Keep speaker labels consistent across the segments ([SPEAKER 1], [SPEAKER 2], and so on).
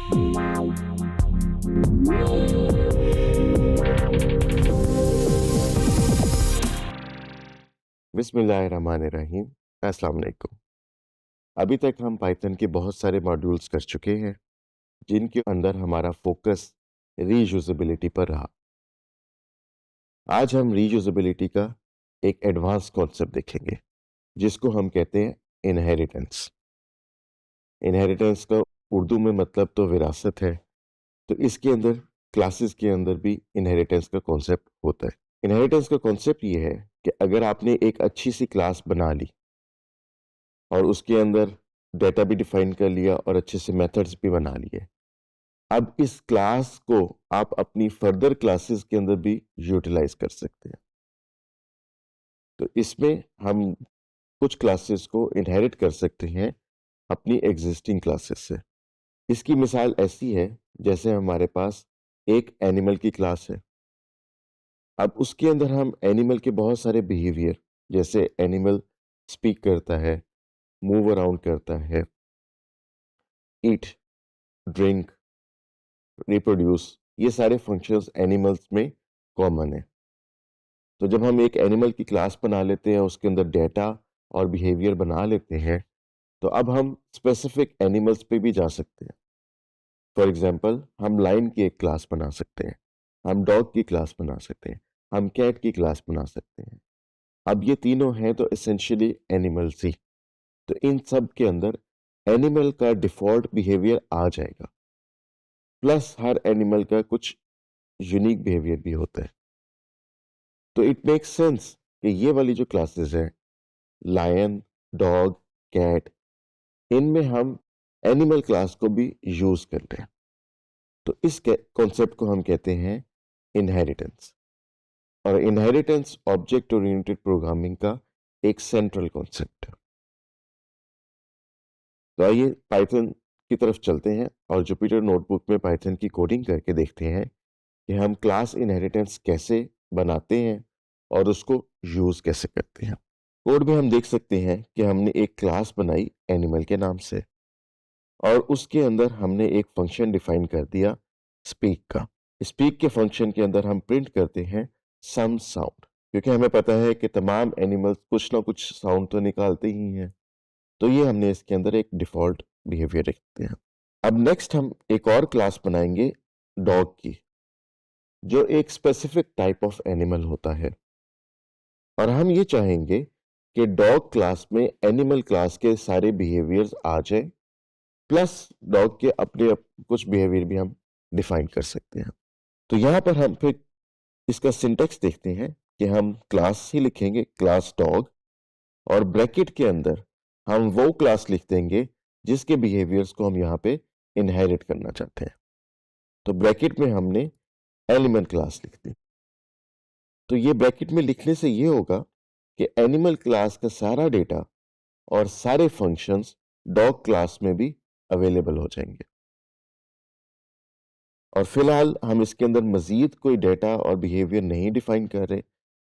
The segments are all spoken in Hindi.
[SPEAKER 1] बिस्मिल्लाहिर्रहमानिर्रहीम। अस्सलाम वालेकुम। अभी तक हम पाइथन के बहुत सारे मॉड्यूल्स कर चुके हैं जिनके अंदर हमारा फोकस रीयूजेबिलिटी पर रहा। आज हम रीयूजेबिलिटी का एक एडवांस कॉन्सेप्ट देखेंगे जिसको हम कहते हैं इनहेरिटेंस। इनहेरिटेंस का उर्दू में मतलब तो विरासत है, तो इसके अंदर क्लासेस के अंदर भी इनहेरिटेंस का कॉन्सेप्ट होता है। इनहेरिटेंस का कॉन्सेप्ट ये है कि अगर आपने एक अच्छी सी क्लास बना ली और उसके अंदर डेटा भी डिफाइन कर लिया और अच्छे से मेथड्स भी बना लिए, अब इस क्लास को आप अपनी फर्दर क्लासेस के अंदर भी यूटिलाइज कर सकते हैं। तो इसमें हम कुछ क्लासेस को इनहेरिट कर सकते हैं अपनी एग्जिस्टिंग क्लासेस से। इसकी मिसाल ऐसी है जैसे हमारे पास एक एनिमल की क्लास है। अब उसके अंदर हम एनिमल के बहुत सारे बिहेवियर, जैसे एनिमल स्पीक करता है, मूव अराउंड करता है, ईट, ड्रिंक, रिप्रोड्यूस, ये सारे फंक्शंस एनिमल्स में कॉमन है। तो जब हम एक एनिमल की क्लास बना लेते हैं, उसके अंदर डेटा और बिहेवियर बना लेते हैं, तो अब हम स्पेसिफिक एनिमल्स पे भी जा सकते हैं। फॉर एग्जांपल, हम लाइन की एक क्लास बना सकते हैं, हम डॉग की क्लास बना सकते हैं, हम कैट की क्लास बना सकते हैं। अब ये तीनों हैं तो एसेंशियली एनिमल्स ही। तो इन सब के अंदर एनिमल का डिफॉल्ट बिहेवियर आ जाएगा, प्लस हर एनिमल का कुछ यूनिक बिहेवियर भी होता है। तो इट मेक्स सेंस कि ये वाली जो क्लासेस हैं, लायन, डॉग, कैट, इनमें हम एनिमल क्लास को भी यूज करते हैं। तो इस कॉन्सेप्ट को हम कहते हैं इनहेरिटेंस। और इनहेरिटेंस ऑब्जेक्ट ओरिएंटेड प्रोग्रामिंग का एक सेंट्रल कॉन्सेप्ट है। तो आइए पाइथन की तरफ चलते हैं और जुपिटर नोटबुक में पाइथन की कोडिंग करके देखते हैं कि हम क्लास इनहेरिटेंस कैसे बनाते हैं और उसको यूज कैसे करते हैं। कोड में हम देख सकते हैं कि हमने एक क्लास बनाई एनिमल के नाम से और उसके अंदर हमने एक फंक्शन डिफाइन कर दिया स्पीक का। स्पीक के फंक्शन के अंदर हम प्रिंट करते हैं सम साउंड, क्योंकि हमें पता है कि तमाम एनिमल्स कुछ ना कुछ साउंड तो निकालते ही हैं। तो ये हमने इसके अंदर एक डिफॉल्ट बिहेवियर रखते हैं। अब नेक्स्ट हम एक और क्लास बनाएंगे डॉग की, जो एक स्पेसिफिक टाइप ऑफ एनिमल होता है। और हम ये चाहेंगे कि डॉग क्लास में एनिमल क्लास के सारे बिहेवियर्स आ जाए, प्लस डॉग के अपने कुछ बिहेवियर भी हम डिफाइन कर सकते हैं। तो यहाँ पर हम फिर इसका सिंटेक्स देखते हैं कि हम क्लास ही लिखेंगे, क्लास डॉग, और ब्रैकेट के अंदर हम वो क्लास लिख देंगे जिसके बिहेवियर्स को हम यहाँ पे इनहेरिट करना चाहते हैं। तो ब्रैकेट में हमने एनिमल क्लास लिख दी। तो ये ब्रैकेट में लिखने से ये होगा कि एनिमल क्लास का सारा डेटा और सारे फंक्शंस डॉग क्लास में भी अवेलेबल हो जाएंगे। और फिलहाल हम इसके अंदर मजीद कोई डेटा और बिहेवियर नहीं डिफाइन कर रहे,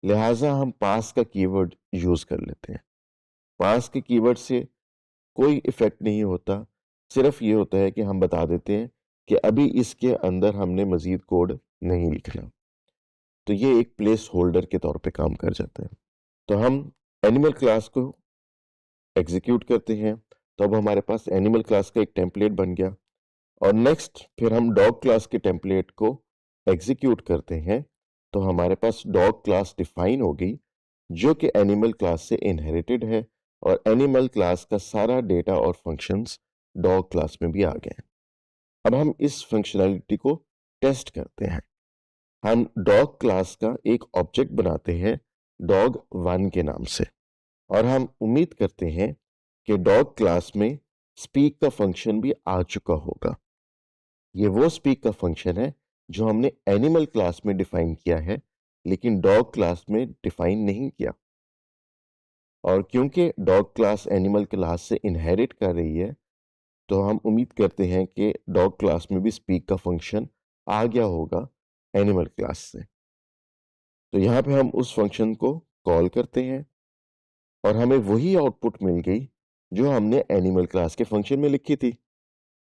[SPEAKER 1] लिहाजा हम पास का कीवर्ड यूज कर लेते हैं। पास के कीवर्ड से कोई इफेक्ट नहीं होता, सिर्फ ये होता है कि हम बता देते हैं कि अभी इसके अंदर हमने मजीद कोड नहीं लिखना। तो ये एक प्लेस होल्डर के तौर पे काम कर जाता है। तो हम एनिमल क्लास को एग्जीक्यूट करते हैं, तो अब हमारे पास एनिमल क्लास का एक टेम्पलेट बन गया। और नेक्स्ट फिर हम डॉग क्लास के टेम्पलेट को एग्जीक्यूट करते हैं, तो हमारे पास डॉग क्लास डिफाइन होगी जो कि एनिमल क्लास से इनहेरिटेड है, और एनिमल क्लास का सारा डेटा और फंक्शंस डॉग क्लास में भी आ गए। अब हम इस फंक्शनैलिटी को टेस्ट करते हैं। हम डॉग क्लास का एक ऑब्जेक्ट बनाते हैं डॉग 1 के नाम से, और हम उम्मीद करते हैं कि डॉग क्लास में स्पीक का फंक्शन भी आ चुका होगा। ये वो स्पीक का फंक्शन है जो हमने एनिमल क्लास में डिफाइन किया है, लेकिन डॉग क्लास में डिफाइन नहीं किया। और क्योंकि डॉग क्लास एनिमल क्लास से इनहेरिट कर रही है, तो हम उम्मीद करते हैं कि डॉग क्लास में भी स्पीक का फंक्शन आ गया होगा एनिमल क्लास से। तो यहाँ पे हम उस फंक्शन को कॉल करते हैं और हमें वही आउटपुट मिल गई जो हमने एनिमल क्लास के फंक्शन में लिखी थी।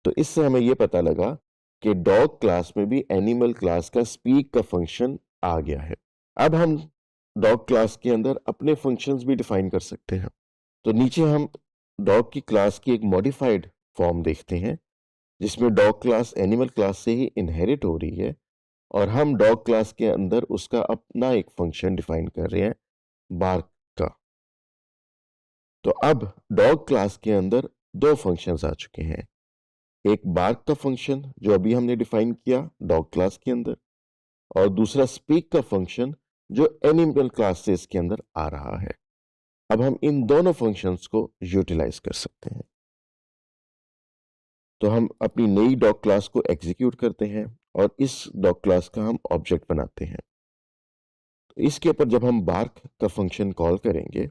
[SPEAKER 1] तो इससे हमें ये पता लगा कि डॉग क्लास में भी एनिमल क्लास का स्पीक का फंक्शन आ गया है। अब हम डॉग क्लास के अंदर अपने फंक्शंस भी डिफाइन कर सकते हैं। तो नीचे हम डॉग की क्लास की एक मॉडिफाइड फॉर्म देखते हैं जिसमें डॉग क्लास एनिमल क्लास से ही इनहेरिट हो रही है और हम डॉग क्लास के अंदर उसका अपना एक फंक्शन डिफाइन कर रहे हैं, बार्क का। तो अब डॉग क्लास के अंदर दो फंक्शंस आ चुके हैं, एक बार्क का फंक्शन जो अभी हमने डिफाइन किया डॉग क्लास के अंदर, और दूसरा स्पीक का फंक्शन जो एनिमल क्लास से इसके अंदर आ रहा है। अब हम इन दोनों फंक्शंस को यूटिलाइज कर सकते हैं। तो हम अपनी नई डॉग क्लास को एग्जीक्यूट करते हैं और इस डॉग क्लास का हम ऑब्जेक्ट बनाते हैं। तो इसके ऊपर जब हम बार्क का फंक्शन कॉल करेंगे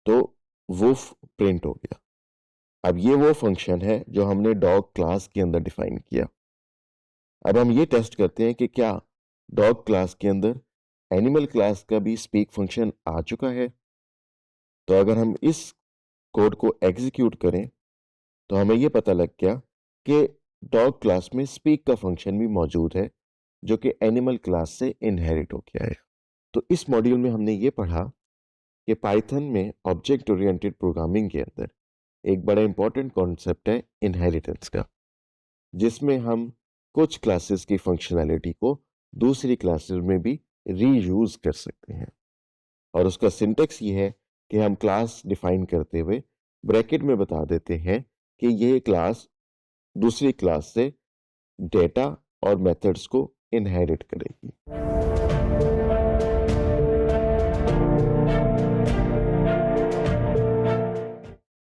[SPEAKER 1] तो वुफ प्रिंट हो गया। अब ये वो फंक्शन है जो हमने डॉग क्लास के अंदर डिफाइन किया। अब हम ये टेस्ट करते हैं कि क्या डॉग क्लास के अंदर एनिमल क्लास का भी स्पीक फंक्शन आ चुका है। तो अगर हम इस कोड को एग्जीक्यूट करें तो हमें ये पता लग गया कि डॉग क्लास में स्पीक का फंक्शन भी मौजूद है जो कि एनिमल क्लास से इनहेरिट हो गया है। तो इस मॉड्यूल में हमने ये पढ़ा कि पाइथन में ऑब्जेक्ट ओरिएंटेड प्रोग्रामिंग के अंदर एक बड़ा इंपॉर्टेंट कॉन्सेप्ट है इनहेरिटेंस का, जिसमें हम कुछ क्लासेस की फंक्शनैलिटी को दूसरी क्लासेस में भी रीयूज कर सकते हैं। और उसका सिंटेक्स ये है कि हम क्लास डिफाइन करते हुए ब्रैकेट में बता देते हैं कि ये क्लास दूसरी क्लास से डेटा और मेथड्स को इनहेरिट करेगी।